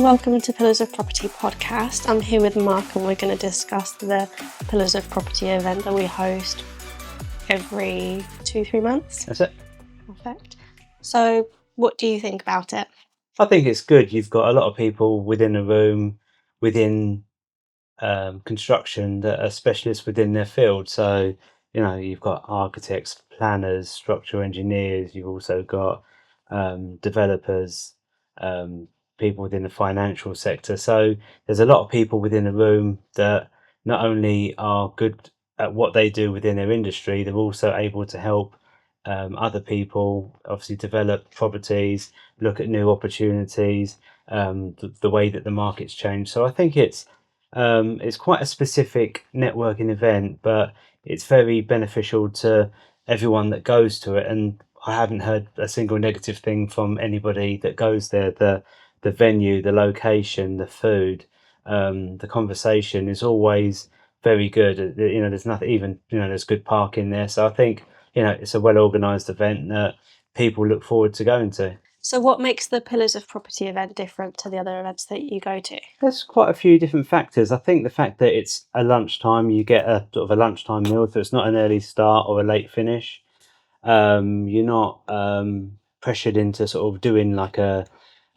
Welcome to Pillars of Property podcast. I'm here with Mark and we're going to discuss the Pillars of Property event that we host every 2-3 months. That's it. Perfect. So what do you think about it? I think it's good. You've got a lot of people within a room, within construction that are specialists within their field. So, you've got architects, planners, structural engineers. You've also got developers, people within the financial sector. So there's a lot of people within a room that not only are good at what they do within their industry, they're also able to help other people obviously develop properties, look at new opportunities, the way that the market's changed. So I think it's quite a specific networking event, but it's very beneficial to everyone that goes to it. And I haven't heard a single negative thing from anybody that goes there. The venue, the location, the food, the conversation is always very good. There's nothing, even there's good parking there. So I think it's a well organised event that people look forward to going to. So what makes the Pillars of Property event different to the other events that you go to? There's quite a few different factors. I think the fact that it's a lunchtime, you get a sort of a lunchtime meal, so it's not an early start or a late finish. You're not pressured into sort of doing like a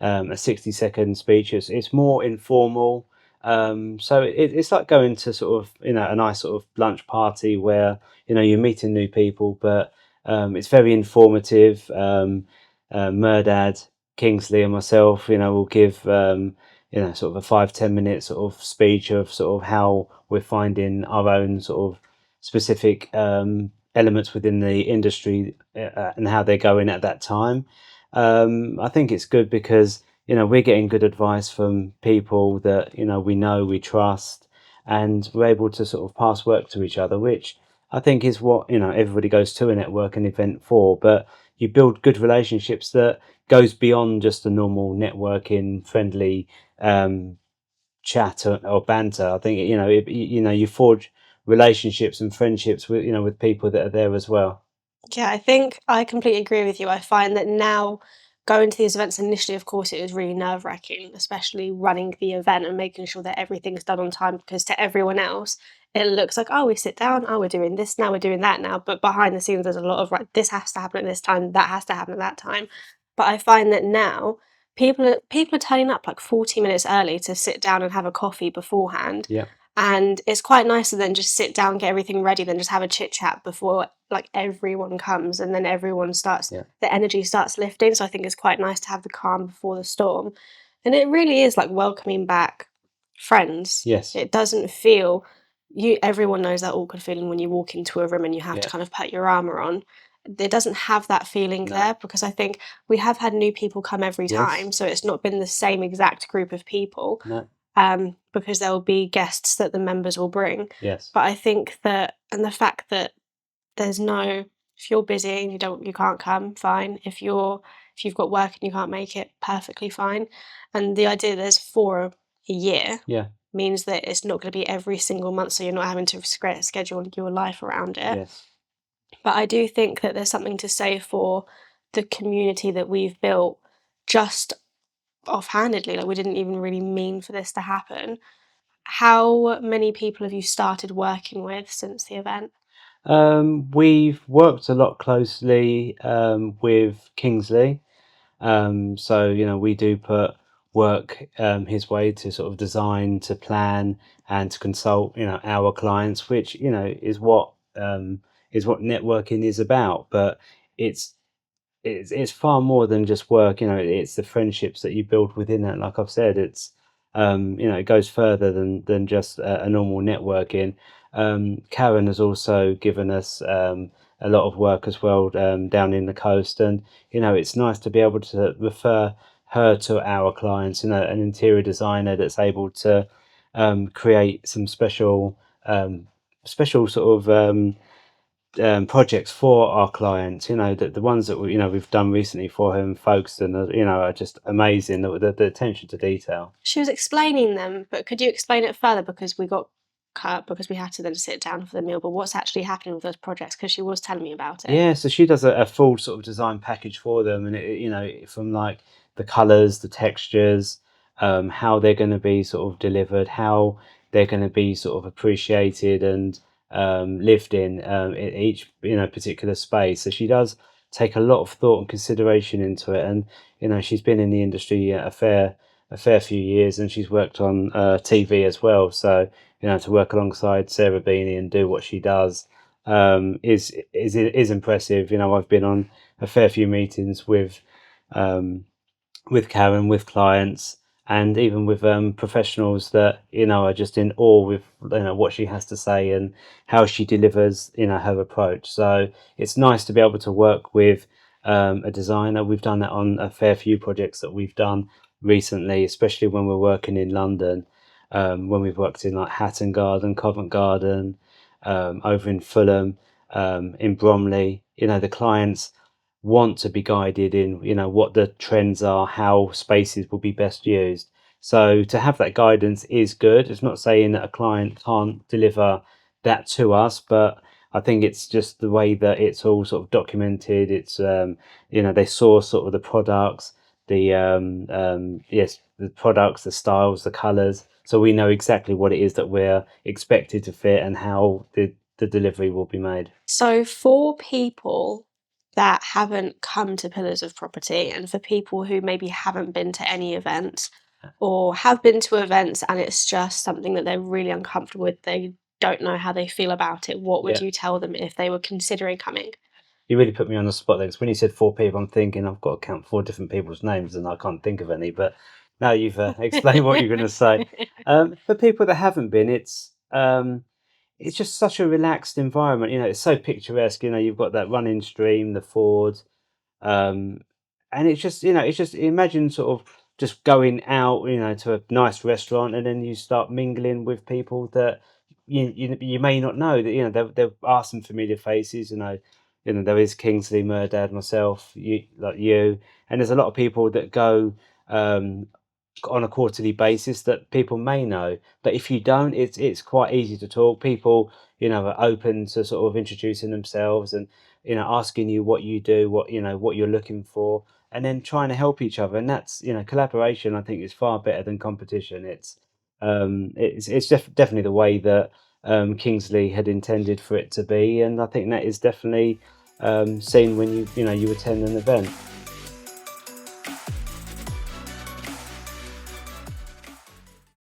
60-second speech. It's more informal. So it's like going to sort of a nice sort of lunch party where you're meeting new people, but it's very informative. Murdad, Kingsley, and myself, will give sort of a 5-10 minute sort of speech of sort of how we're finding our own sort of specific elements within the industry and how they're going at that time. I think it's good because we're getting good advice from people that we trust, and we're able to sort of pass work to each other, which I think is what everybody goes to a networking event for. But you build good relationships that goes beyond just a normal networking friendly chat or banter. I think you forge relationships and friendships with people that are there as well. Yeah, I think I completely agree with you. I find that now going to these events initially, of course, it was really nerve-wracking, especially running the event and making sure that everything's done on time, because to everyone else, it looks like, oh, we sit down, oh, we're doing this now, we're doing that now. But behind the scenes, there's a lot of, right, this has to happen at this time, that has to happen at that time. But I find that now people are turning up like 40 minutes early to sit down and have a coffee beforehand. Yeah. And it's quite nice to then just sit down, get everything ready, then just have a chit chat before like everyone comes, and then everyone starts, the energy starts lifting. So I think it's quite nice to have the calm before the storm. And it really is like welcoming back friends. Yes. It doesn't feel, everyone knows that awkward feeling when you walk into a room and you have to kind of put your armour on. It doesn't have that feeling there, because I think we have had new people come every time. So it's not been the same exact group of people. No. Because there will be guests that the members will bring. Yes. But I think that, and the fact that there's no, if you're busy and you can't come, fine. If you've got work and you can't make it, perfectly fine. And the idea there's 4 a year means that it's not going to be every single month, so you're not having to schedule your life around it. Yes. But I do think that there's something to say for the community that we've built just offhandedly, like we didn't even really mean for this to happen. How many people have you started working with since the event? We've worked a lot closely with Kingsley. So we do put work his way to sort of design, to plan, and to consult our clients, which is what networking is about. But it's far more than just work. It's the friendships that you build within that. Like I've said, it's it goes further than just a normal networking. Karen has also given us a lot of work as well down in the coast, and it's nice to be able to refer her to our clients. An interior designer that's able to create some special sort of projects for our clients. The ones that we've done recently for him, Folkestone, are just amazing. The attention to detail. She was explaining them, but could you explain it further, because we got cut because we had to then sit down for the meal? But what's actually happening with those projects? Because she was telling me about it. Yeah, so she does a full sort of design package for them, and from like the colours, the textures, how they're going to be sort of delivered, how they're going to be sort of appreciated and lived in each particular space. So she does take a lot of thought and consideration into it, and she's been in the industry a fair few years, and she's worked on TV as well. So to work alongside Sarah Beanie and do what she does is impressive. I've been on a fair few meetings um, with Karen, with clients, and even with professionals that are just in awe with what she has to say and how she delivers her approach. So it's nice to be able to work with a designer. We've done that on a fair few projects that we've done recently, especially when we're working in London. When we've worked in like Hatton Garden, Covent Garden, over in Fulham, in Bromley, the clients want to be guided in what the trends are, how spaces will be best used. So to have that guidance is good. It's not saying that a client can't deliver that to us, but I think it's just the way that it's all sort of documented. It's they saw sort of the products, the products, the styles, the colors, so we know exactly what it is that we're expected to fit and how the delivery will be made. So for people that haven't come to Pillars of Property, and for people who maybe haven't been to any events or have been to events and it's just something that they're really uncomfortable with, they don't know how they feel about it, what would Yeah. you tell them if they were considering coming? You really put me on the spot there, 'cause when you said four people, I'm thinking I've got to count four different people's names, and I can't think of any. But now you've explained what you're going to say. For people that haven't been, it's just such a relaxed environment. It's so picturesque. You've got that running stream, the ford, um, and it's just imagine sort of just going out, to a nice restaurant, and then you start mingling with people that you may not know. That there are some familiar faces. There is Kingsley, Murdad, myself, you, and there's a lot of people that go on a quarterly basis that people may know. But if you don't, it's quite easy to talk. People, are open to sort of introducing themselves and asking you what you do, what you're looking for, and then trying to help each other. And that's collaboration. I think is far better than competition. It's definitely the way that Kingsley had intended for it to be, and I think that is definitely seen when you attend an event.